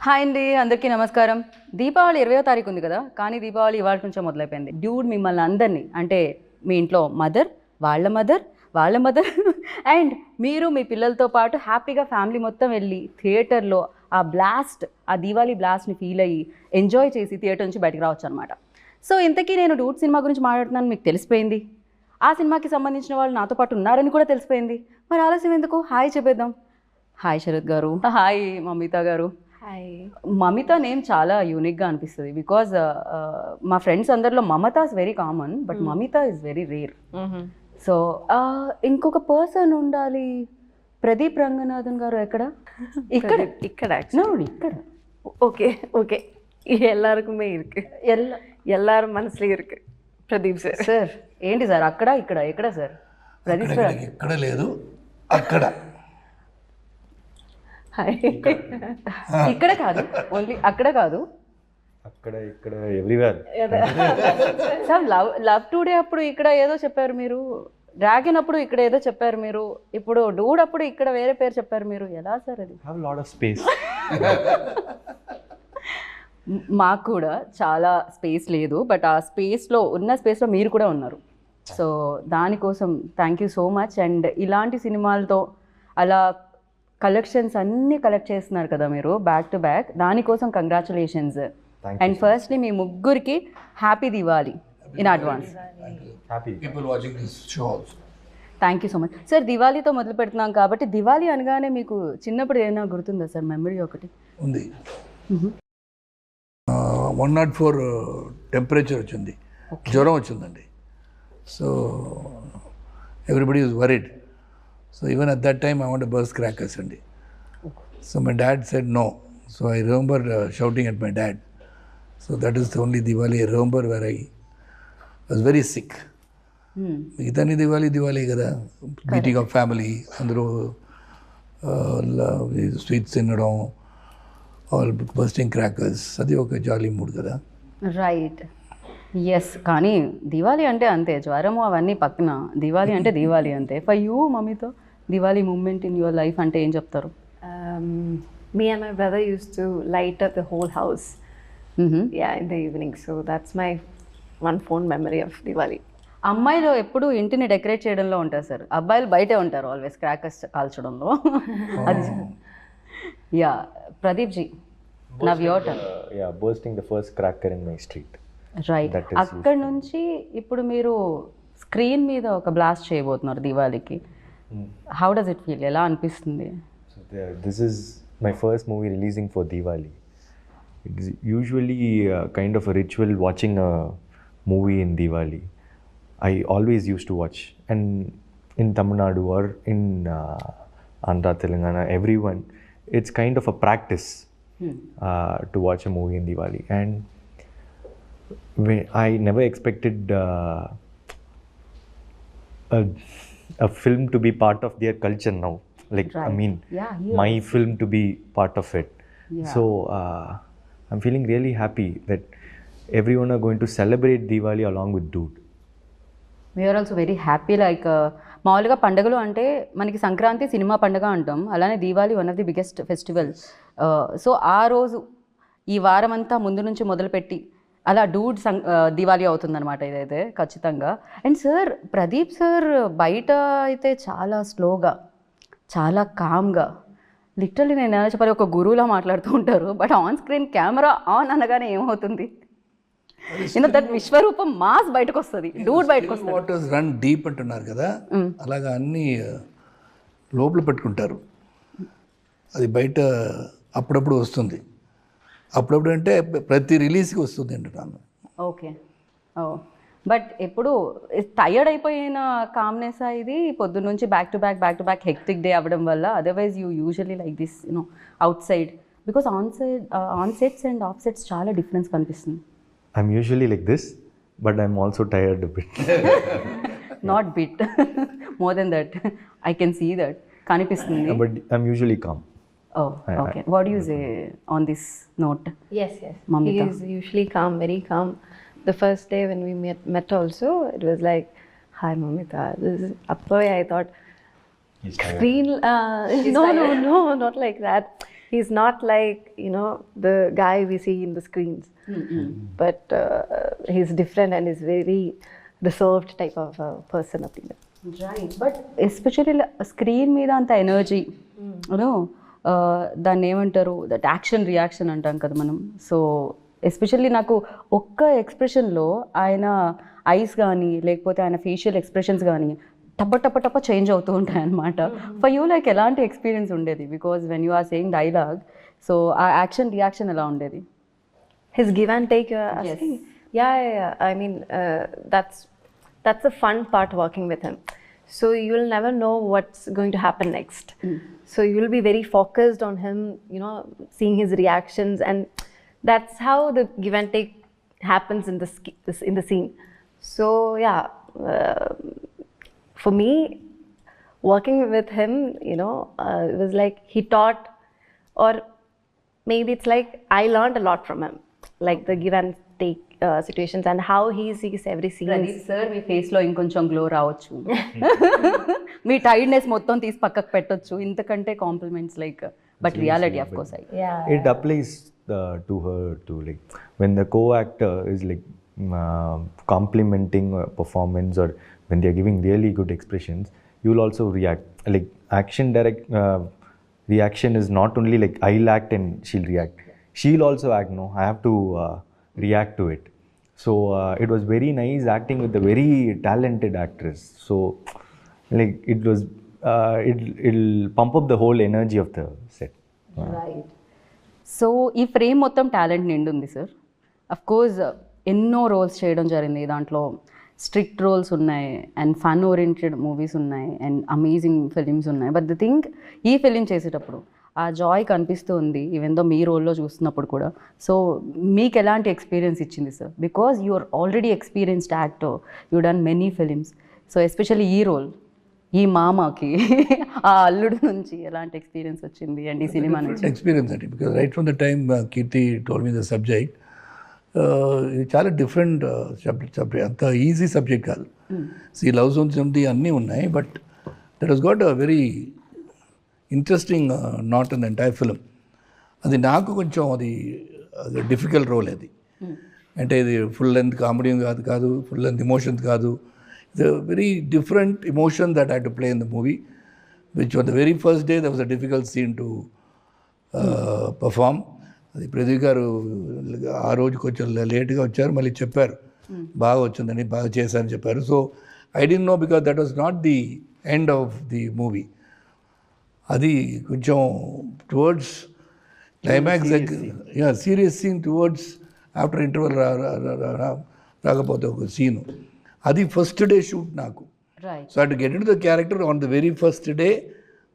Hi అండి, అందరికీ నమస్కారం. దీపావళి 20వ తారీఖు ఉంది కదా, కానీ దీపావళి ఇవాళ నుంచే మొదలైపోయింది. డ్యూడ్ మిమ్మల్ని అందరినీ, అంటే మీ ఇంట్లో మదర్, వాళ్ళ మదర్ అండ్ మీరు మీ పిల్లలతో పాటు హ్యాపీగా ఫ్యామిలీ మొత్తం వెళ్ళి థియేటర్లో ఆ బ్లాస్ట్, ఆ దీవాళీ బ్లాస్ట్ని ఫీల్ అయ్యి ఎంజాయ్ చేసి థియేటర్ నుంచి బయటకు రావచ్చు అనమాట. సో ఇంతకీ నేను డూడ్ సినిమా గురించి మాట్లాడుతున్నాను మీకు తెలిసిపోయింది. ఆ సినిమాకి సంబంధించిన వాళ్ళు నాతో పాటు ఉన్నారని కూడా తెలిసిపోయింది. మరి ఆలస్యం ఎందుకు, హాయ్ చెప్పేద్దాం. హాయ్ శరత్ గారు, హాయ్ మమిత గారు. మమిత నేమ్ చాలా యూనిక్గా అనిపిస్తుంది బికాజ్ మా ఫ్రెండ్స్ అందరిలో Mamata is very common, but Mamitha is very rare. So ఇంకొక పర్సన్ ఉండాలి. ప్రదీప్ రంగనాథన్ గారు ఎక్కడ? ఇక్కడ ఇక్కడ ఇక్కడ ஓகே ஓகே எல்லாருக்குமே இருக்கு, எல்லாரும் மனசுலயும் இருக்கு. ప్రదీప్ సార్. సార్ ఏంటి సార్ అక్కడ ఇక్కడ ఎక్కడ సార్? ప్రదీప్ సార్ ఎక్కడ లేదు, అక్కడ ఇక్కడ కాదు, ఓన్లీ అక్కడ కాదు, అక్కడ ఇక్కడ ఎవ్రీవేర్. సార్ లవ్ టుడే అప్పుడు ఇక్కడ ఏదో చెప్పారు మీరు, డ్రాగన్ అప్పుడు ఇక్కడ ఏదో చెప్పారు మీరు, ఇప్పుడు డూడ్ అప్పుడు ఇక్కడ వేరే పేరు చెప్పారు మీరు. ఎలా సార్ అది? Have lot of space. మాకు కూడా చాలా స్పేస్ లేదు, బట్ ఆ స్పేస్లో మీరు కూడా ఉన్నారు. సో దానికోసం thank you so much. And ఇలాంటి సినిమాలతో అలా కలెక్షన్స్ అన్నీ కలెక్ట్ చేస్తున్నారు కదా మీరు బ్యాక్ టు బ్యాక్, దానికోసం కంగ్రాచులేషన్స్. అండ్ ఫస్ట్లీ మీ ముగ్గురికి happy Diwali in advance. Thank you so much sir. దివాళీతో మొదలు పెడుతున్నాం కాబట్టి దివాళీ అనగానే మీకు చిన్నప్పుడు ఏమైనా గుర్తుందా సార్ మెమరీ ఒకటి? ఉంది. 104 టెంపరేచర్ వచ్చింది, జ్వరం వచ్చిందండి. So everybody is worried. So even at that time I want to burst crackers అండి. So my dad said no. So I remember shouting at my dad. So that is the only Diwali I remember where I was very sick. మిగతాని దివాళీ కదా, meeting of family, అందరూ sweets తినడం, all busting crackers, అది ఒక jolly mood కదా. Right, yes. కానీ దివాళీ అంటే అంతే, జ్వరము అవన్నీ పక్కన, దివాళీ అంటే దివాళీ అంతే. ఫర్ యూ మమ్మీతో Diwali moment in your life అంటే ఏం చెప్తారు? Me and my brother used to light up the whole house, in the evening. So that's my one fond memory of Diwali. అమ్మాయిలు ఎప్పుడు ఇంటిని డెకరేట్ చేయడంలో ఉంటారు సార్, అబ్బాయిలు బయటే ఉంటారు ఆల్వేస్ క్రాకర్స్ కాల్చడంలో. అది yeah Pradeep ji, now your turn. Bursting the first cracker in my street. Right, అక్కడ నుంచి ఇప్పుడు మీరు స్క్రీన్ మీద ఒక బ్లాస్ట్ చేయబోతున్నారు దివాళీకి. How does it feel? ఎలా అనిపిస్తుంది? This is my first movie releasing for Diwali. It's usually kind of a ritual watching a movie in Diwali. I always used to watch, and in Tamil Nadu or in Andhra, Telangana, everyone, it's kind of a practice to watch a movie in Diwali. And I never expected a film to be part of their culture now. Like, right. I mean, my film to be part of it. So I'm feeling really happy that everyone are going to celebrate Diwali along with Dude. We are also very happy. Like మామూలుగా పండుగలు అంటే మనకి Sankranti cinema పండుగ అంటాం, అలానే Diwali one of the biggest festival. So ఆ రోజు ఈ వారం అంతా ముందు నుంచి మొదలుపెట్టి అలా డూడ్ దివాళీ అవుతుందన్నమాట ఇదైతే ఖచ్చితంగా. అండ్ సార్ ప్రదీప్ సార్ బయట అయితే చాలా స్లోగా, చాలా కామ్గా, లిటరల్లీ నేను ఎలా చెప్పాలి, ఒక గురువులా మాట్లాడుతూ ఉంటారు. But on screen camera on అనగానే ఏమవుతుంది, దట్ విశ్వరూపం మాస్ బయటకు వస్తుంది, డూడ్ బయటకు వస్తుంది. వాటర్స్ రన్ డీప్ అంటున్నారు కదా, అలాగా అన్నీ లోపల పెట్టుకుంటారు. అది బయట అప్పుడప్పుడు వస్తుంది. అప్పుడప్పుడు అంటే ప్రతి రిలీజ్కి వస్తుంది అంటున్నాను. ఓకే, ఓ బట్ ఎప్పుడు టైర్డ్ అయిపోయిన కామ్నెస్ ఇది పొద్దున్న నుంచి back to back hectic day అవ్వడం వల్ల? Otherwise you usually like this out side, because on sets and of sets చాలా డిఫరెన్స్ కనిపిస్తుంది. I'm usually like this, but I'm also tired a bit. Not bit, more than that. I can see that. Kanipistundi. But I'm usually calm. Oh, okay. What do you say on this note? Yes. Mamita. He is usually calm, very calm. The first day when we met also, it was like, hi Mamita. I thought, screen, no, not like that. He's not like, you know, the guy we see in the screens. But he's different and is very reserved type of person up there. Right but especially screen మీద అంత energy you know దాన్ని ఏమంటారు that action reaction అంటాం కదా మనం. So especially నాకు ఒక్క ఎక్స్ప్రెషన్లో ఆయన ఐస్ కానీ లేకపోతే ఆయన ఫేషియల్ ఎక్స్ప్రెషన్స్ కానీ టప్ప చేంజ్ అవుతూ ఉంటాయి అన్నమాట. ఫర్ యూ లైక్ ఎలాంటి ఎక్స్పీరియన్స్ ఉండేది? Because when you are saying dialogue, so ఆ యాక్షన్ రియాక్షన్ ఎలా ఉండేది? His give and take, you're asking? Yeah. I mean, that's the fun part working with him. So you'll never know what's going to happen next. So you'll be very focused on him, you know, seeing his reactions, and that's how the give and take happens in the scene. So yeah, for me, working with him, you know, it was like he taught, or maybe it's like I learned a lot from him, like the give and take situations and how he sees every scene. Pradeep sir, మీ ఫేస్లో ఇంకొంచెం glow రావచ్చు, మీ tiredness మొత్తం తీసి పక్కకు పెట్టొచ్చు, ఇంతకంటే compliments like but reality of course. Yeah. It applies to her too. Like when the co-actor is like complimenting a performance, or when they are giving really good expressions, you will also react. Like reaction is not only like I'll act and she'll react. She'll also act. No, I have to react to it. So it was very nice acting with a very talented actress. So like it was, it'll pump up the whole energy of the set. Right. So ఈ frame మొత్తం talent నిండి ఉంది sir. Of course ఎన్నో roles చేయడం జరిగింది, దాంట్లో strict roles ఉన్నాయి and fun oriented movies ఉన్నాయి అండ్ అమేజింగ్ ఫిలిమ్స్ ఉన్నాయి. బట్ ద థింగ్, ఈ ఫిలిం చేసేటప్పుడు ఆ జాయ్ కనిపిస్తూ ఉంది ఈవెన్ దో మీ రోల్లో చూస్తున్నప్పుడు కూడా. సో మీకు ఎలాంటి ఎక్స్పీరియన్స్ ఇచ్చింది sir? Because you are already experienced actor, you done many films. So especially ఈ రోల్, ఈ మామకి ఆ అల్లుడు నుంచి ఎలాంటి ఎక్స్పీరియన్స్ వచ్చింది అండ్ ఈ సినిమా నుంచి? ఎక్స్పీరియన్స్ అండి, because right from the time Keerthi told me the subject, ఇది చాలా డిఫరెంట్ సబ్జెక్ట్, అంత ఈజీ సబ్జెక్ట్ కాదు. ఈ లవ్ సాంగ్స్ ఉంది, అన్నీ ఉన్నాయి, but that has got a very interesting not in the entire film. అది నాకు కొంచెం అది డిఫికల్ట్ రోల్ అది. అంటే ఇది ఫుల్ లెంత్ కామెడీ కాదు, ఫుల్ లెంత్ ఎమోషన్స్ కాదు. It's a very different emotion that I had to play in the movie, which on the very first day that was a difficult scene to perform. అది ప్రదీప్ గారు ఆ రోజు కొంచెం లేట్గా వచ్చారు, మళ్ళీ చెప్పారు బాగా వచ్చిందని, బాగా చేశారని చెప్పారు. So I don't know, because that was not the end of the movie. అది కొంచెం టువర్డ్స్ క్లైమాక్స్ దగ్గర serious scene, towards after interval రాకపోతే ఒక సీను, అది ఫస్ట్ డే షూట్ నాకు. రైట్. సో అటు get into the character on the very first day.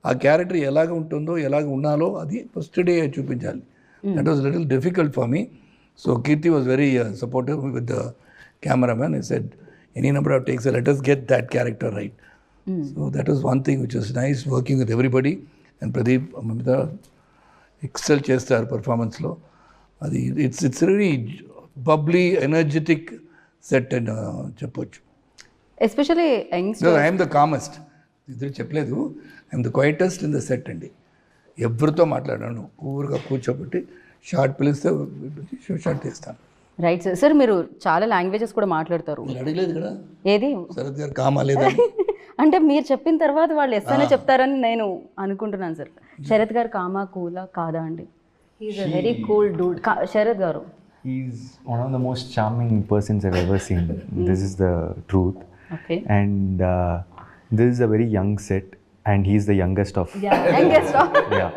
ఆ character ఎలాగ ఉంటుందో, ఎలాగ ఉన్నాలో అది ఫస్ట్ డే చూపించాలి. That was little difficult for me. So Keerthi was very supportive with the cameraman. I said any number of takes, let us get that character right. So that was one thing which was nice, working with everybody. And Pradeep, Mamita excel చేస్తారు పర్ఫార్మెన్స్లో. అది it's very bubbly energetic set అని చెప్పొచ్చు. Especially youngster, I'm the calmest, ఇద్దరు చెప్పలేదు, I'm the quietest in the set అండి. ఎవరితో మాట్లాడాను, ఊరుగా కూర్చోబెట్టి షార్ట్ పిలిస్తే షార్ట్ తీస్తాను. Right sir. సార్ మీరు చాలా లాంగ్వేజెస్ కూడా మాట్లాడతారు. మీరు అడగలేదు కదా ఏది శరత్ గారు కామా లేదా? అంటే మీరు చెప్పిన తర్వాత వాళ్ళు ఎస్ అనే చెప్తారని నేను అనుకుంటున్నాను సార్. శరత్ గారు కామా కూలా కాదా అండి? He's a very cool dude. Sarath గారు, He's one of the most charming persons I've ever seen. This is the truth. Okay. And this is a very young set, and he's the youngest of. Yeah.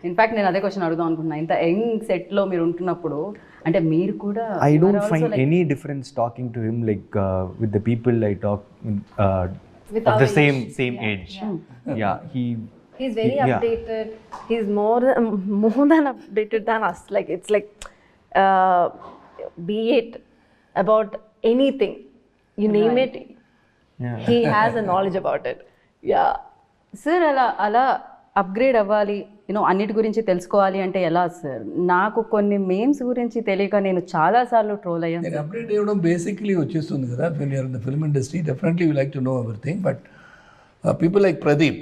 In fact నేను అదే question అడుగుదాం అనుకుంటున్నా. ఇంత young సెట్లో మీరు ఉంటున్నప్పుడు అంటే మీరు కూడా I don't find any difference talking to him like with the people I talk With of our the same age. Yeah, He's very updated. He's more than updated than us. Like it's like, be it about anything, you name it, he has a knowledge about it. Yeah. Sir అలా upgrade అవ్వాలి, you know అన్నిటి గురించి తెలుసుకోవాలి అంటే ఎలా sir? నాకు కొన్ని memes గురించి తెలియక నేను చాలాసార్లు ట్రోల్ అయ్యాను. నేను అప్డేట్ ఇవ్వడం బేసిక్లీ వచ్చేస్తుంది కదా. When you're in the film industry definitely you like to know everything. But people like Pradeep,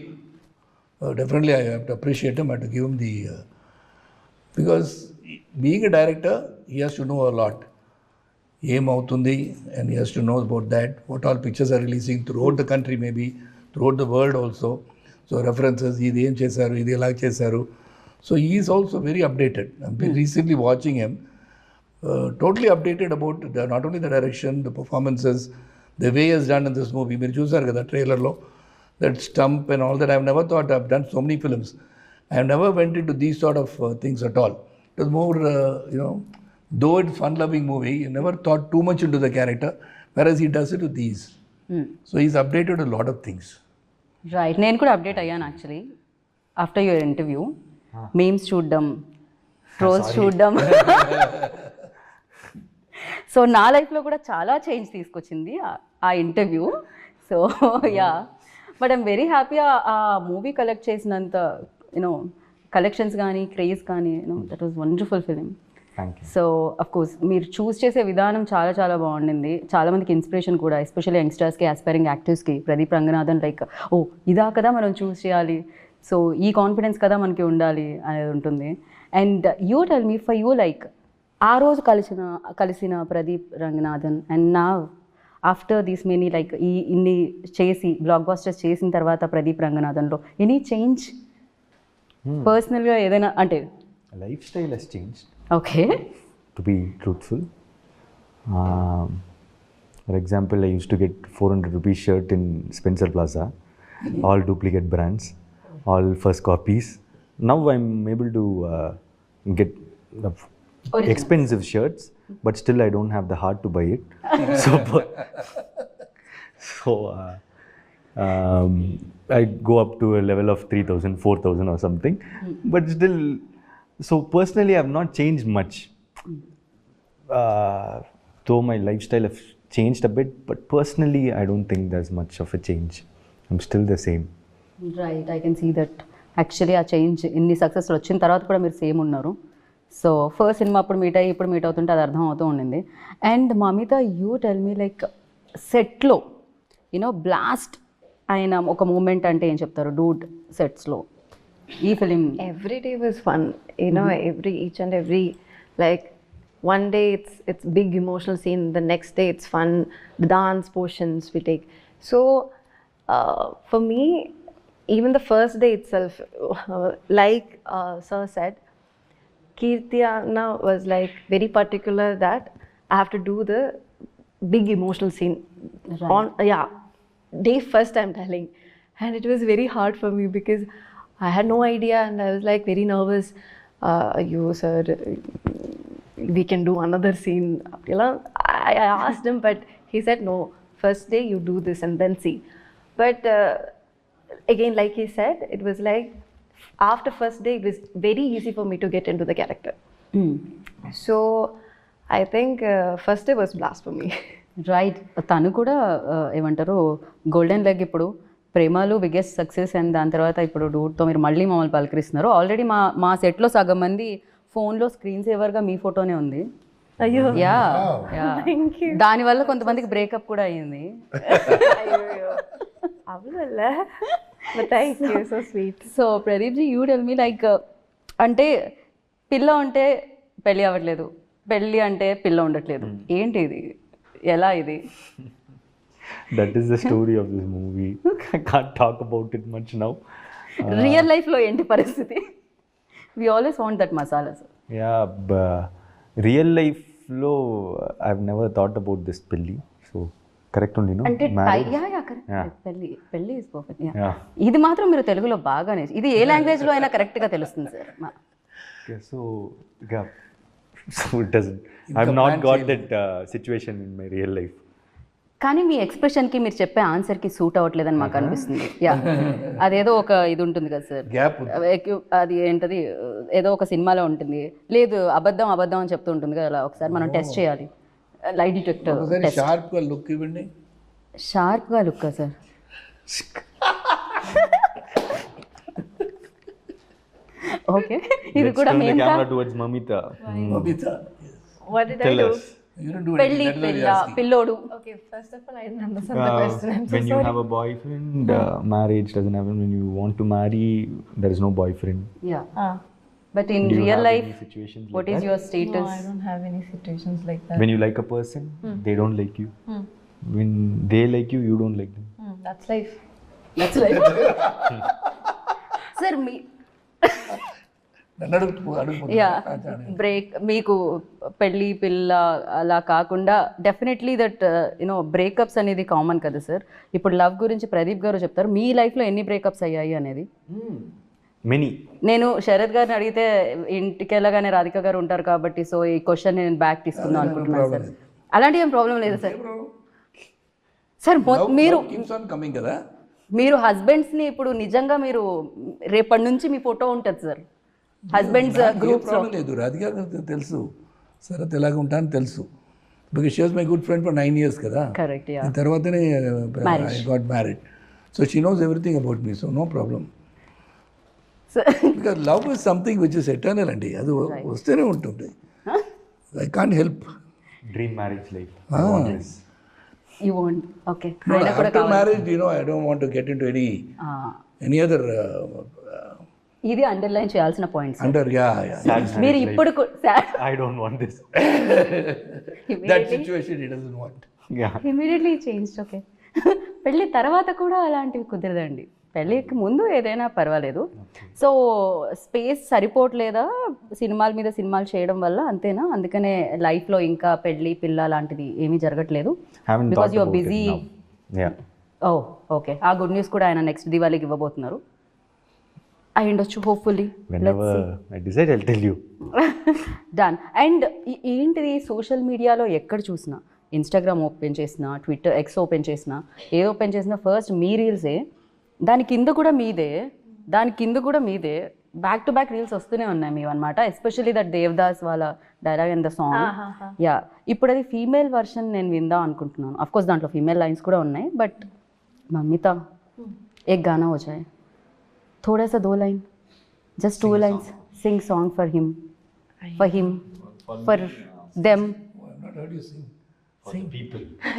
Definitely I have to appreciate him. I have to give him the because being a director, he has to know a lot. ఏమవుతుంది and he has to know about that, what all pictures are releasing throughout the country, maybe throughout the world also. So references, ఇది ఏం చేశారు, ఇది ఎలా చేశారు. So he is also very updated. I've been recently watching him, totally updated about not only the direction, the performances, the way he has done in this movie. మీరు చూసారు కదా ట్రైలర్లో, that stump and all that. I've never thought I've done so many films. I've never went into these sort of things at all. It was more, though it's fun-loving movie, you never thought too much into the character, whereas he does it with these. So he's updated a lot of things. Right, నేను కూడా update అయ్యాను actually after your interview. Memes చూడడం, trolls చూడడం. So నా లైఫ్లో కూడా చాలా change తీసుకొచ్చింది ఆ interview. So yeah, but I'm very happy ఆ మూవీ కలెక్ట్ చేసినంత యూనో కలెక్షన్స్ కానీ క్రేజ్ కానీ that was wonderful film. So of course మీరు చూస్ చేసే విధానం చాలా చాలా బాగుండింది. చాలామందికి ఇన్స్పిరేషన్ కూడా, ఎస్పెషల్లీ యంగ్స్టర్స్కి, ఆస్పైరింగ్ యాక్టర్స్కి. ప్రదీప్ రంగనాథన్ లైక్ ఓ ఇదా కదా మనం చూస్ చేయాలి, సో ఈ కాన్ఫిడెన్స్ కదా మనకి ఉండాలి అనేది ఉంటుంది. And you tell me for you like ఆ రోజు కలిసిన ప్రదీప్ రంగనాథన్ అండ్ నా ఆఫ్టర్ దీస్ మెనీ లైక్ ఇన్ని చేసి బ్లాక్ బాస్టర్స్ చేసిన తర్వాత ప్రదీప్ రంగనాథన్లో ఎనీ చేంజ్ పర్సనల్గా ఏదైనా అంటే? Life style has changed. Okay. To be truthful, for example, I used to get 400 rupees shirt in Spencer Plaza, all duplicate brands, all first copies. Now I'm able to get expensive shirts, but still I don't have the heart to buy it. So I go up to a level of 3,000, 4,000 or something, but still. So personally, I have not changed much. Though my lifestyle has changed a bit, but personally, I don't think there's much of a change. I'm still the same. Right, I can see that. Actually, ఆ change ఇన్ని సక్సెస్లు వచ్చిన తర్వాత కూడా మీరు same ఉన్నారు. So first cinema అప్పుడు meet అయ్యి ఇప్పుడు మీట్ అవుతుంటే అది అర్థం అవుతూ ఉండింది. And Mamitha, you tell me like సెట్లో బ్లాస్ట్ అయిన ఒక మూమెంట్ అంటే ఏం చెప్తారు డూడ్ సెట్స్లో ఈ film? Every day was fun, each and every, like one day it's big emotional scene, the next day it's fun, the dance portions we take. So for me, even the first day itself, like sir said, Kirti Anna was like very particular that I have to do the big emotional scene. Right. Day first I'm telling, and it was very hard for me because I had no idea and I was like very nervous. You sir, we can do another scene. I asked him, but he said no. First day you do this and then see. But again, like he said, it was like after first day it was very easy for me to get into the character. So I think first day was blast for me. Right, తను కూడా ఏమంటారు golden leg ఇప్పుడు ప్రేమలు biggest success and దాని తర్వాత ఇప్పుడు డూడ్తో మీరు మళ్ళీ మమ్మల్ని పలకరిస్తున్నారు. ఆల్రెడీ మా సెట్లో సగం మంది ఫోన్లో స్క్రీన్ సేవర్గా మీ ఫోటోనే ఉంది. అయ్యో, యా, దానివల్ల కొంతమందికి బ్రేకప్ కూడా అయ్యింది. So sweet. So Pradeep ji, you tell me like అంటే పిల్ల ఉంటే పెళ్ళి అవ్వట్లేదు, పెళ్ళి అంటే పిల్ల ఉండట్లేదు, ఏంటి ఇది, ఎలా ఇది? That is the story of this movie. I can't talk about it much now. Real లైఫ్లో ఏంటి పరిస్థితి? We always want that masala. Yeah, real life lo I've never thought about this pelli. So correct only, no? అంటే correct, పెళ్ళి is perfect. ఇది మాత్రం మీరు తెలుగులో బాగానే, ఇది ఏ లాంగ్వేజ్లో అయినా కరెక్ట్గా తెలుస్తుంది sir. So it doesn't. I've not got that situation in my real life. కానీ మీ ఎక్స్ప్రెషన్కి మీరు చెప్పే ఆన్సర్కి సూట్ అవ్వట్లేదని మాకు అనిపిస్తుంది. యా, అదేదో ఒక ఇది ఉంటుంది కదా సార్, అది ఏంటది, ఏదో ఒక సినిమాలో ఉంటుంది, లేదు అబద్ధం అబద్ధం అని చెప్తూ ఉంటుంది కదా, అలా ఒకసారి మనం టెస్ట్ చేయాలి. లైట్ డిటెక్టర్ షార్ప్గా లుక్ ఇవ్వండి. షార్ప్గా లుక్కా సార్? ఓకే, ఇది కూడా Let's turn the camera towards Mamita. Mamita, What did Tell I do? us. You don't do పెళ్ళి anything. That is what పిల్ల you're asking. పిల్లోడు. Okay, first of all, I didn't understand the question. I'm so when you sorry. have a boyfriend, marriage doesn't happen. When you want to marry, there is no boyfriend. Yeah. Ah, But in Do you real have life, any situations like what is that? your no, status? I don't have any situations like that. When you like a person, they don't like you. When they like you, you don't like them. That's life. That's right. Sir, me. నన్ను అడుగు yeah break మీకు పెళ్ళి పిల్ల అలా కాకుండా definitely that you know breakups అనేది common కదా sir. ఇప్పుడు లవ్ గురించి ప్రదీప్ గారు చెప్తారు, మీ లైఫ్లో ఎన్ని బ్రేకప్స్ అయ్యాయి అనేది. Many. నేను శరత్ గారిని అడిగితే ఇంటికి వెళ్ళగానే రాధిక గారు ఉంటారు కాబట్టి సో ఈ క్వశ్చన్ నేను బ్యాక్ తీసుకుందాం అనుకుంటున్నాను సార్. అలాంటి ఏం ప్రాబ్లం లేదు సార్. సార్ మీరు కీప్స్ ఆన్ కమింగ్ కదా. మీరు హస్బెండ్స్ని ఇప్పుడు నిజంగా మీరు రేపటి నుంచి మీ ఫోటో ఉంటుంది సార్ హస్బెండ్స్ గ్రూప్స్. ప్రాబ్లం లేదు, రాధిక గారికి తెలుసు శరత్ ఎలాగ ఉంటానని తెలుసు. Because she was my good friend for 9 years కదా. కరెక్ట్. యా. తర్వాతనే I got married. So she knows everything about me, so no problem. Because love is something which is eternal అండి, అది వస్తూనే ఉంటుంది. I can't help. Dream marriage life. I want this. You want okay. After marriage, I don't want to get into any other ఇది underline చేయాల్సిన points. under, yeah. Sad మీరు marriage ఇప్పుడు life. I don't want this. That situation he doesn't want. Yeah. Immediately change. Okay. పెళ్ళి తర్వాత కూడా అలాంటివి కుదరదండి. పెళ్ళికి ముందు ఏదైనా పర్వాలేదు. సో స్పేస్ సరిపోవట్లేదా సినిమాల మీద సినిమాలు చేయడం వల్ల, అంతేనా? అందుకనే లైఫ్లో ఇంకా పెళ్ళి పిల్ల లాంటిది ఏమీ జరగట్లేదు. Haven't because thought your about it busy. now. Yeah. Oh okay. ఆ గుడ్ న్యూస్ కూడా ఆయన నెక్స్ట్ దివాళీకి ఇవ్వబోతున్నారు అయి ఉండొచ్చు hopefully. Whenever I decide, I'll tell you. Done. And ఏంటిది సోషల్ మీడియాలో ఎక్కడ చూసినా, ఇన్స్టాగ్రామ్ ఓపెన్ చేసినా, ట్విట్టర్ ఎక్స్ ఓపెన్ చేసినా, ఏ ఓపెన్ చేసినా ఫస్ట్ మీ రీల్సే, దాని కింద కూడా మీదే, బ్యాక్ టు బ్యాక్ రీల్స్ వస్తూనే ఉన్నాయి మీవి అనమాట. ఎస్పెషల్లీ దట్ దేవదాస్ వాళ్ళ dialogue and the song. Yeah. ఇప్పుడు అది ఫీమేల్ వర్షన్ నేను విందాం అనుకుంటున్నాను. అఫ్ కోర్స్ దాంట్లో ఫీమేల్ లైన్స్ కూడా ఉన్నాయి, బట్ మమ్మీతా एक गाना हो जाए, थोड़ा सा 2 line, just 2 lines, sing song for him, for them, I've not heard you sing.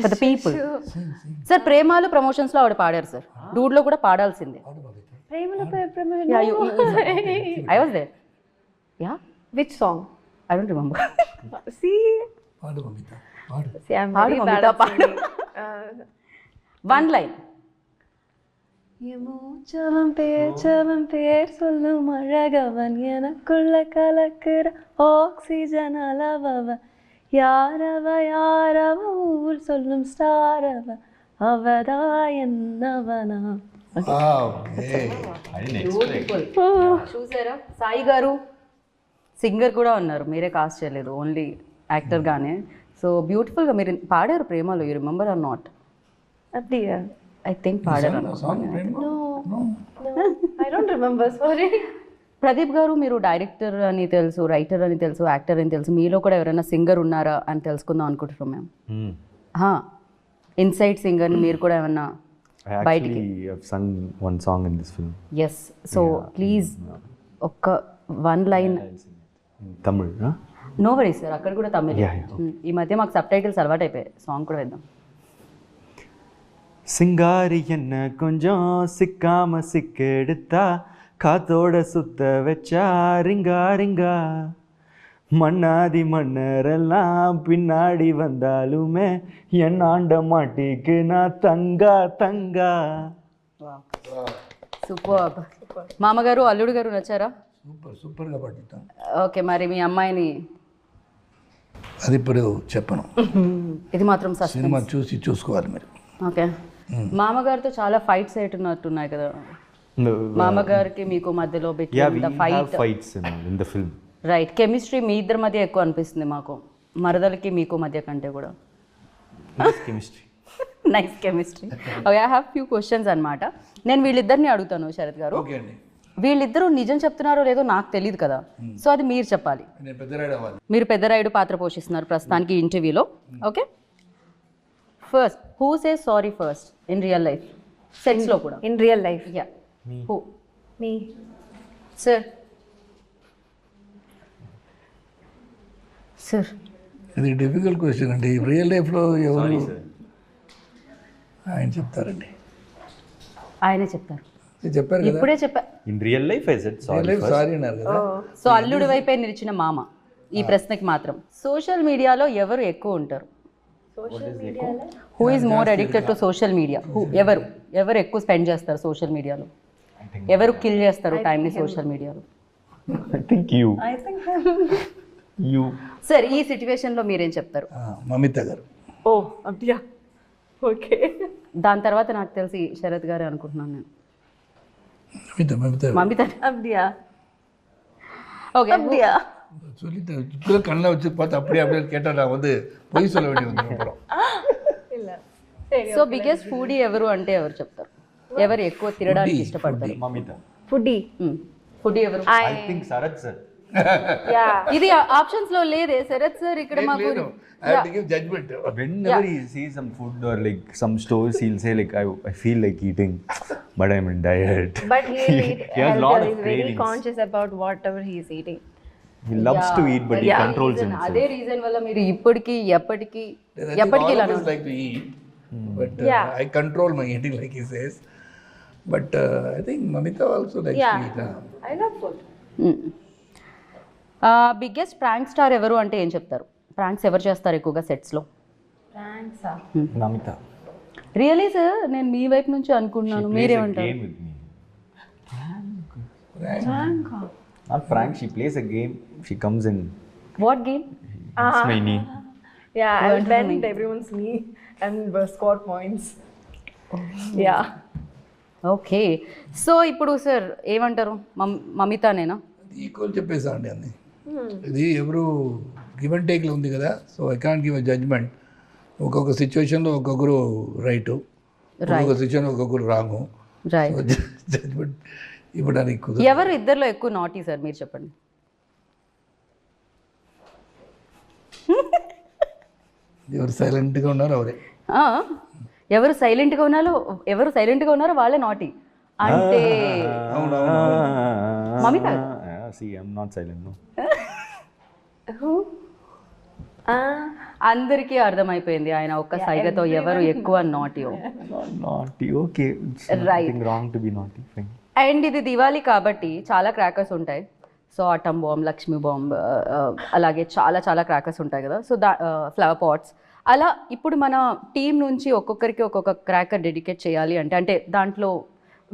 for the people. Sir Premalu promotions లో ఆవిడ పాడారు సార్, డూడ్ లో కూడా పాడాల్సిందే. Yeah, I was there. Yeah, Which song? I don't remember. See, పాడు మమిత, పాడు. I'm పాడు very Mamitha, bad at పాడు. singing. 1 line. மூச்சவன் பேர் சொல்லும் அழகவன் எனக்குள்ள கலக்குற ஆக்சிஜன் அளவவ யாரவ ஊர் சொல்லும் ஸ்டாரவ அவதா என்னவனா. Okay. I didn't expect. చూసారా సాయి గారు సింగర్ కూడా ఉన్నారు, మీరే కాస్ట్ చేయలేదు, ఓన్లీ యాక్టర్ గానే. సో బ్యూటిఫుల్గా మీరు పాడారు ప్రేమలో. You remember or not? அப்படியா? ఐ థింక్ పాడారు. Song, Prema? No, I don't remember, sorry. Pradeep garu, మీరు డైరెక్టర్ అని తెలుసు, రైటర్ అని తెలుసు, యాక్టర్ అని తెలుసు, మీలో కూడా ఎవరైనా సింగర్ ఉన్నారా అని తెలుసుకుందాం అనుకుంటున్నాం మేము. ఇన్సైడ్ సింగర్ మీరు కూడా ఏమన్నా I బయటికి? actually have sung one song in this film. Yes. So please ఒక్క 1 line. In Tamil, huh? No worry sir, అక్కడ కూడా తమిళ్. Yeah, yeah, ఈ మధ్య మాకు సబ్ టైటిల్స్ అలవాటు అయిపోయాయి. సాంగ్ కూడా వేద్దాం. சிங்காரி என்ன கொஞ்சம் சிக்காம சிக்கெடுத்தா காத்தோட சுத்த வச்சா ரிங்கா ரிங்கா மண்ணாதி மன்னரெல்லாம் பின்னாடி வந்தாலுமே என் ஆண்ட மாட்டிக்கு நான் தங்கா தங்கா. సూపర్. మామగారు అల్లుడు గారు నచ్చారా? సూపర్గా పాడుతాం. ఓకే, మరి మీ అమ్మాయిని అది ఇప్పుడు చెప్పను, ఇది మాత్రం సస్పెన్స్. సినిమా చూసుకోవాలి మీరు. ఓకే. మామగారితో చాలా ఫైట్స్ అయినట్టున్నాయి కదా, మామగారికి మీకు మధ్యలో Yeah, we between the have fight. fights in the film. Right. Chemistry మీ ఇద్దరి మధ్య ఎక్కువ అనిపిస్తుంది మాకు, మరదలకి మీకు మధ్య కంటే కూడా. Nice chemistry. Nice chemistry. Okay, I have few questions అనమాట. నేను వీళ్ళిద్దరిని అడుగుతాను శరత్ గారు. ఓకే అండి. వీళ్ళిద్దరూ నిజం చెప్తున్నారో లేదో నాకు తెలియదు కదా, సో అది మీరు చెప్పాలి. నేను పెద్దరాయుడు అవ్వాలి. మీరు పెద్దరాయుడు పాత్ర పోషిస్తున్నారు ప్రస్తుతానికి ఇంటర్వ్యూలో. Okay. First, who say sorry first in real life, సెట్స్లో కూడా? In real life? Yeah. Who? Me. Sir. Sir ఇది డిఫికల్ట్ క్వశ్చన్ అండి. రియల్ లైఫ్లో ఎవరు ఆయన చెప్తారండి. ఆయనే చెప్తారు. ఇది చెప్పారు కదా, ఇప్పుడే చెప్పా. In real life I said real life sorry అన్నారు కదా. సో అల్లుడి వైపే నిలిచిన మామ ఈ ప్రశ్నకి మాత్రం. సోషల్ మీడియాలో ఎవరు ఎక్కువ ఉంటారు? Who is more addicted to social media? ఎవరు ఎక్కువ స్పెండ్ చేస్తారు సోషల్ మీడియాలో? ఎవరు కిల్ చేస్తారు టైంని సోషల్ మీడియాలో? ఐ థింక్ యూ సార్ ఈ సిచ్యువేషన్లో మీరేం చెప్తారు? మమిత గారు. ఓ అబ్దియా, ఓకే. దాని తర్వాత నాకు తెలిసి శరత్ గారే అనుకుంటున్నాను నేను. மமிதா மமிதா அப்படியா? ஓகே அப்படியா? சொல்லிட்டேன். இப்போதான் கண்ணில் வச்சு பார்த்து அப்படியே அப்படியே கேட்டால் நான் வந்து பொய் சொல்ல வேண்டி வந்து அப்புறம். సో బిగ్గెస్ట్ ఫుడీ ఎవరు అంటే ఎవరు చెప్తారు? ఎవరు ఎక్కువ తినడానికి ఇష్టపడతారు? మమిత. ఫుడీ. ఫుడీ ఎవరు? I think Sarath sir. ఇది ఆప్షన్స్ లో లేదే శరత్ సార్ ఇక్కడ మాకు. I have to give judgment. Whenever he sees some food or like some stores, he'll say like, I feel like eating, but I'm in diet. But he has a lot of is very cravings. conscious about whatever he is eating. He loves to eat, but he controls himself. అదే reason వల్ల మీరు ఇప్పటికి ఎప్పటికి All of us like to eat, but I control my eating like he says. But I think Mamita also likes to eat. I love food. Biggest prank star ఎవరు అంటే ఏం చెప్తారు? Pranks ఎవరు చేస్తారు ఎక్కువగా సెట్స్లో? Thanks. Namita. రియలీ సార్ నేను మీ వైపు నుంచి అనుకుంటున్నాను, మీరేమంటారు? Game with me. Not prank. She plays a game. She comes in. What game? It's my knee. Yeah, I'll bend everyone's knee and score points. Yeah. Okay. So ఇప్పుడు sir ఏమంటారు? మమితానేనా? Equal చెప్పేసా అండి అన్ని. ఇది ఎవరు గివ్ అండ్ టేక్లో ఉంది కదా. So I can't give a judgement. ఒక్కొక్క సిచ్యువేషన్లో ఒక్కొక్కరు రైటు, ఒక్కొక్క సిచ్యువేషన్ ఒక్కొక్కరు రాంగు. రైట్. జడ్జ్మెంట్ ఇవ్వడానికి కుదరదు. ఎవరు ఇద్దరిలో ఎక్కువ నాటీ సార్ మీరు చెప్పండి? ఎవరు సైలెంట్గా ఉన్నారో అవరే. ఎవరు సైలెంట్గా ఉన్నారో వాళ్ళే నాటీ అంటే Mamitha. See, I'm not silent. No. అందరికీ అర్థమైపోయింది ఆయన ఒక్క సైగతో ఎవరు ఎక్కువ నాటీయో. Naughty. Okay. It's nothing wrong to be naughty. Fine. And ఇది దివాళీ కాబట్టి చాలా క్రాకర్స్ ఉంటాయి. So atom bomb, Lakshmi bomb, అలాగే చాలా చాలా క్రాకర్స్ ఉంటాయి కదా. సో ఫ్లవర్ పాట్స్ అలా ఇప్పుడు మన టీం నుంచి ఒక్కొక్కరికి ఒక్కొక్క క్రాకర్ డెడికేట్ చేయాలి అంటే దాంట్లో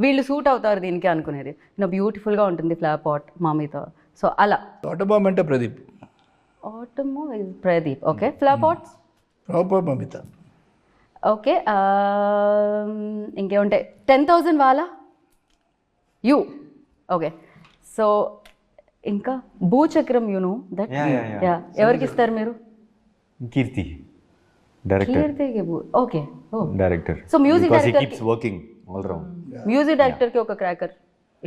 వీళ్ళు సూట్ అవుతారు దీనికి అనుకునేది బ్యూటిఫుల్గా ఉంటుంది ఫ్లవర్ పాట్ మామితో. సో అలా ఆటోబామ్ అంటే Pradeep. Atom Pradeep. Okay. Flower pots proper Mamitha. Okay. ఇంకేముంటాయి? 10,000 వాలా యూ. ఓకే. సో ఇంకా భూచక్రం యూనో దట్. Yeah. ఎవరికి ఇస్తారు మీరు? Kirti. Director. కీర్తికి okay. Director. So music because director he keeps working all around. Music డైరెక్టర్కి ఒక క్రాకర్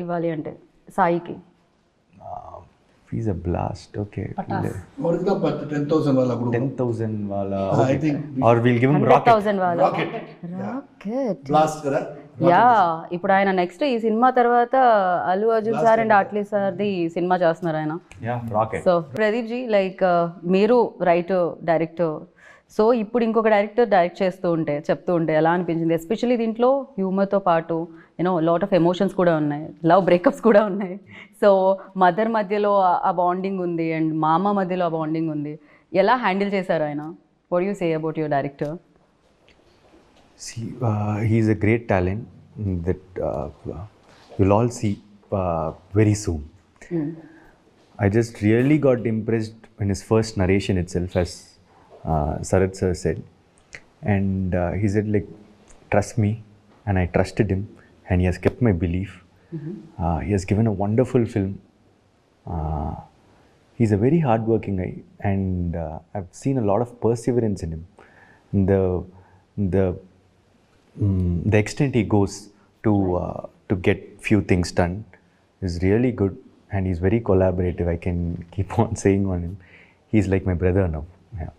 ఇవ్వాలి అంటే సాయికి. He's a blast. Okay. அவருக்கு தான் 10,000 వాళ్ళ group. 10,000 wala. I think Or we'll give him rocket. 100,000 వాళ్ళ రాకెట్. బ్లాస్ట్ కదా. యా. ఇప్పుడు ఆయన నెక్స్ట్ ఈ సినిమా తర్వాత అల్లు అర్జున్ సార్ అండ్ ఆట్లీ సార్ది సినిమా చేస్తున్నారు ఆయన. Yeah, rocket. So Pradeep ji like మీరు రైటర్ డైరెక్టర్, సో ఇప్పుడు ఇంకొక డైరెక్టర్ డైరెక్ట్ చెప్తూ ఉంటే ఎలా అనిపించింది? ఎస్పెషల్లీ దీంట్లో హ్యూమర్తో పాటు లాట్ ఆఫ్ ఎమోషన్స్ కూడా ఉన్నాయి, లవ్ బ్రేకప్స్ కూడా ఉన్నాయి. సో మదర్ మధ్యలో ఆ బాండింగ్ ఉంది అండ్ మామ మధ్యలో ఆ బాండింగ్ ఉంది. ఎలా హ్యాండిల్ చేశారు ఆయన? What you say about your director? See, he's a great talent that you'll all see very soon. I just really got impressed in his first narration itself, as Sarath sir said. And he said like, trust me, and I trusted him, and he has kept my belief. He has given a wonderful film. He's a very hardworking guy, and I've seen a lot of perseverance in him. The extent he goes to get few things done is really good, and he's very collaborative. I can keep on saying on him. He's like my brother now. Yeah.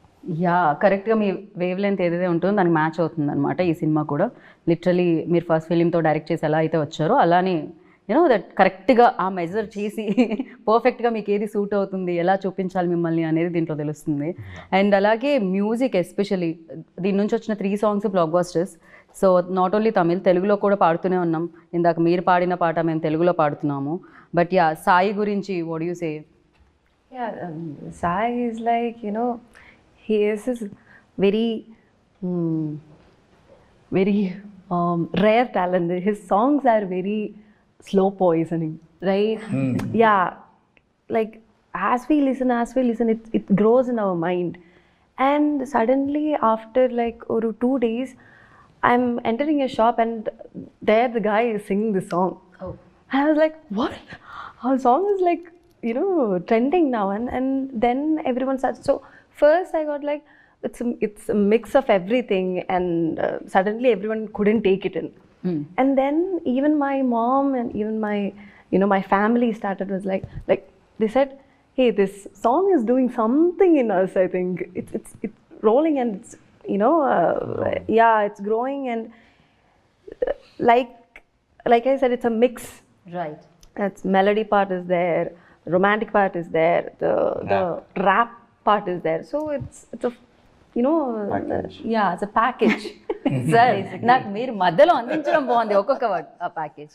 Yeah, కరెక్ట్గా మీ wave length ఏదైతే ఉంటుందో దానికి match అవుతుంది అనమాట ఈ cinema కూడా. Literally మీరు first ఫిలింతో direct చేసి ఎలా అయితే వచ్చారో అలానే యూనో దట్ కరెక్ట్గా ఆ మెజర్ చేసి పర్ఫెక్ట్గా మీకు ఏది సూట్ అవుతుంది, ఎలా చూపించాలి మిమ్మల్ని అనేది దీంట్లో తెలుస్తుంది. అండ్ అలాగే మ్యూజిక్ ఎస్పెషలీ దీని నుంచి వచ్చిన 3 songs black busters. So not only Tamil, తెలుగులో కూడా పాడుతూనే ఉన్నాం. ఇందాక మీరు పాడిన పాట మేము తెలుగులో పాడుతున్నాము. బట్ యా, సాయి గురించి what you say? Yeah, Sai is like, you know, he is this very, very rare talent. His songs are very slow poisoning, right? Yeah, like as we listen, it grows in our mind. And suddenly, after like 2 days, I'm entering a shop and there the guy is singing the song. Oh. And I was like, what? Our song is like, you know, trending now. And then everyone starts. So first I got like, it's a mix of everything. And suddenly everyone couldn't take it in. And then even my mom and even my, you know, my family started was like they said, hey, this song is doing something in us. I think it's rolling and it's, you know, yeah, it's growing. And like I said, it's a mix. Right. It's melody part is there, romantic part is there, the rap part is there. So it's a, you know, yeah, it's a package. Sir నాకు మీరు మధ్యలో అందించడం బాగుంది ఒక్కొక్క word, ఆ package.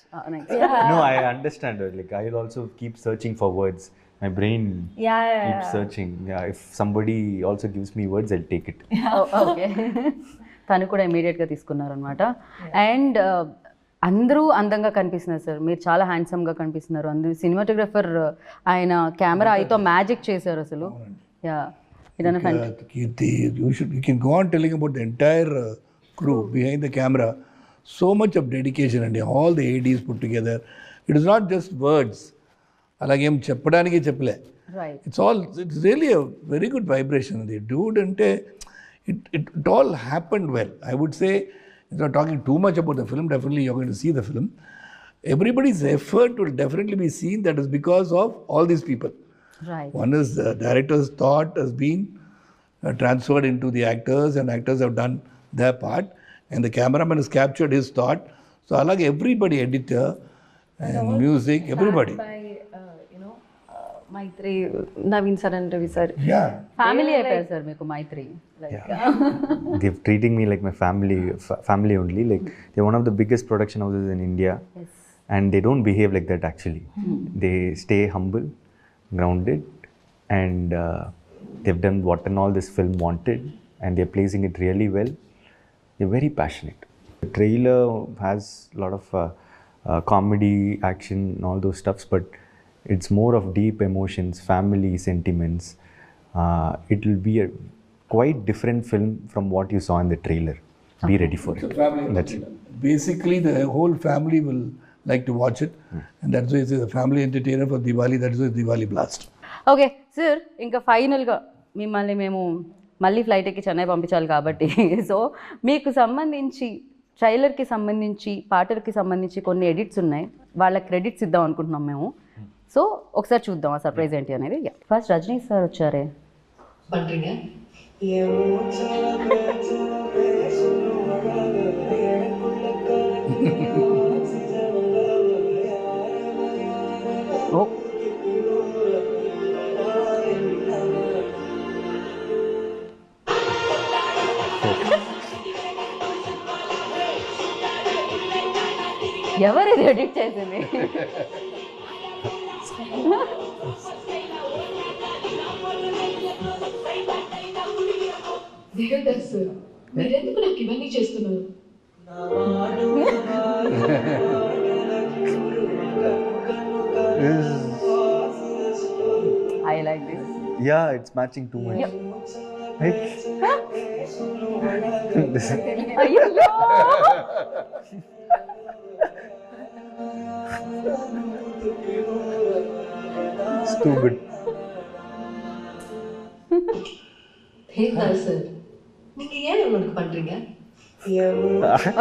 No, I understand. Like I'll also keep searching for words. My brain keeps searching. Yeah, if somebody also gives me words, I'll take it. Okay. తను కూడా ఇమీడియట్గా తీసుకున్నారనమాట. అండ్ అందరూ అందంగా కనిపిస్తున్నారు సార్, మీరు చాలా హ్యాండ్సమ్గా కనిపిస్తున్నారు. అందరూ సినిమాటోగ్రఫర్ ఆయన కెమెరా అయితో మ్యాజిక్ చేశారు అసలు. యా, ఇదన్న Kirti, you can go on telling about the entire crew behind the camera. So much of dedication and all the ADs put together. It is not just words. అలాగేం చెప్పడానికి చెప్పలే. Right. It's really a very good vibration. The dude ante it all happened well. I would say, instead of talking too much about the film, definitely you're going to see the film. Everybody's effort will definitely be seen. That is because of all these people. Right. One is the director's thought has been transferred into the actors, and actors have done their part, and the cameraman has captured his thought. So along everybody, editor and music, everybody. By you know, Maitri, Naveen sir and Ravi sir. Yeah. Family అయిపోయారు sir మీకు మైత్రి. They're treating me like my family only. Like they're one of the biggest production houses in India, and they don't behave like that actually. They stay humble, grounded, and they've done what and all this film wanted, and they're placing it really well. They're very passionate. The trailer has a lot of comedy, action, and all those stuffs, but it's more of deep emotions, family sentiments. It will be a quite different film from what you saw in the trailer. Be ready for it. That's it. Basically, the whole family will like to watch it, and that's why it's a family entertainer for Diwali. That's why it's Diwali Blast. Okay sir, ఇంకా ఫైనల్గా మిమ్మల్ని మేము మళ్ళీ flight ఎక్కి చెన్నై పంపించాలి కాబట్టి, so మీకు సంబంధించి ట్రైలర్కి సంబంధించి పాటలకి సంబంధించి కొన్ని ఎడిట్స్ ఉన్నాయి, వాళ్ళ క్రెడిట్స్ ఇద్దాం అనుకుంటున్నాం మేము. సో ఒకసారి చూద్దాం ఆ సర్ప్రైజ్ ఏంటి అనేది. ఫస్ట్ రజనీ సార్ వచ్చారే. ఓ, ఎవరు ఇది ఎడిట్ చేసింది? దిగదాస్ మీరెందుకు నాకు ఇవన్నీ చేస్తున్నారు? I like this. Yeah, it's matching too much. Right? అయ్యో, It's too good. దిగదాస్ நீங்க ஏன் உங்களுக்கு பண்றீங்க?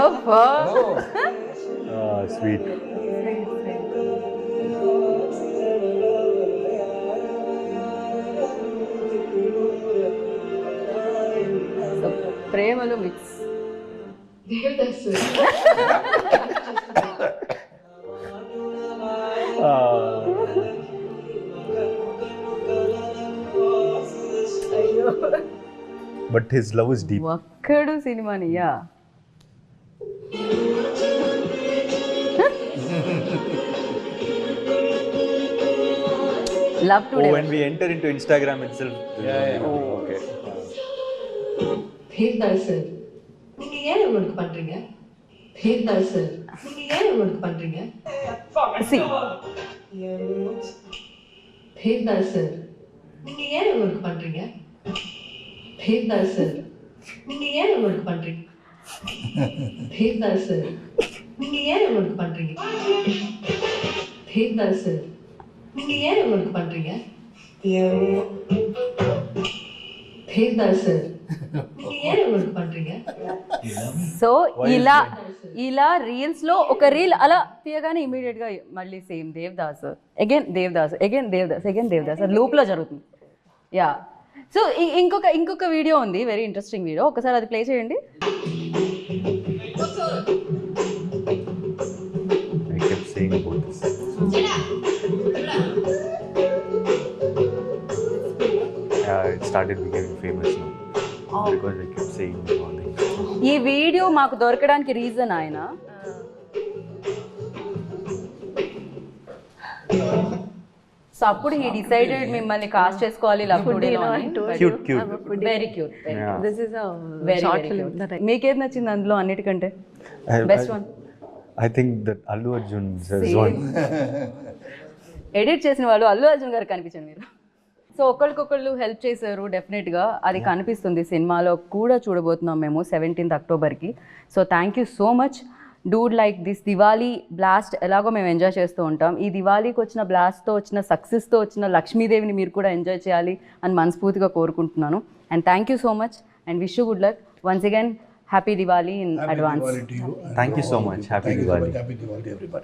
అబ్బా. Sweet. ప్రేమలో మిక్స్. దిగదాస్ but his love is deep. Okkadu సినిమాని yeah love today When we enter into Instagram itself. Okay. பேர்தாள் சார் நீங்க ஏன் இவனுக்கு பண்றீங்க பேர்தாள் சார் நீங்க ஏன் இவனுக்கு பண்றீங்க సి பேர்தாள் சார் நீங்க ஏன் இவனுக்கு பண்றீங்க பேர்தாள் சார் நீங்க ஏன் இவனுக்கு பண்றீங்க பேர்தாள் சார் நீங்க ஏன் இவனுக்கு பண்றீங்க பேர்தாள் சார் நீங்க ஏன் இவனுக்கு பண்றீங்க பேர்தாள் சார் நீங்க ஏன் இவனுக்கு பண்றீங்க సో ఇలా రీల్స్ లో ఒక రీల్ అలా తీయగానే ఇమీడియట్ గా మళ్ళీ same Devdas again Devdas again Devdas again Devdas loop లో జరుగుతుంది యా సో ఇంకొక వీడియో ఉంది వెరీ ఇంట్రెస్టింగ్ వీడియో ఒకసారి అది ప్లే చేయండి I kept saying about this. It started becoming famous now because I kept saying all things. ఈ వీడియో మాకు దొరకడానికి రీజన్ ఆయన సో అప్పుడు హీ డిసైడెడ్ మిమ్మల్ని కాస్ట్ చేసుకోవాలి లవ్ టుడేలో Cute, cute. Very cute Yeah. This is a very short film that I మీకేది నచ్చింది అందులో అన్నిటికంటే I- best I- one I think that Allu Arjun says one. Edit చేసిన వాళ్ళు అల్లు అర్జున్ గారు కనిపించండి మీరు సో ఒకరికొకళ్ళు హెల్ప్ చేశారు డెఫినెట్గా అది కనిపిస్తుంది సినిమాలో కూడా చూడబోతున్నాం మేము 17th అక్టోబర్కి so thank you so much dude like this Diwali blast ఎలాగో మేము ఎంజాయ్ చేస్తూ ఉంటాం ఈ దివాళీకి వచ్చిన బ్లాస్ట్తో వచ్చిన సక్సెస్తో వచ్చిన లక్ష్మీదేవిని మీరు కూడా ఎంజాయ్ చేయాలి అని మనస్ఫూర్తిగా కోరుకుంటున్నాను and thank you so much and wish you good luck once again happy Diwali in advance Diwali to you. Thank you so much. Happy Thank you so Diwali. much. Happy Diwali to everybody.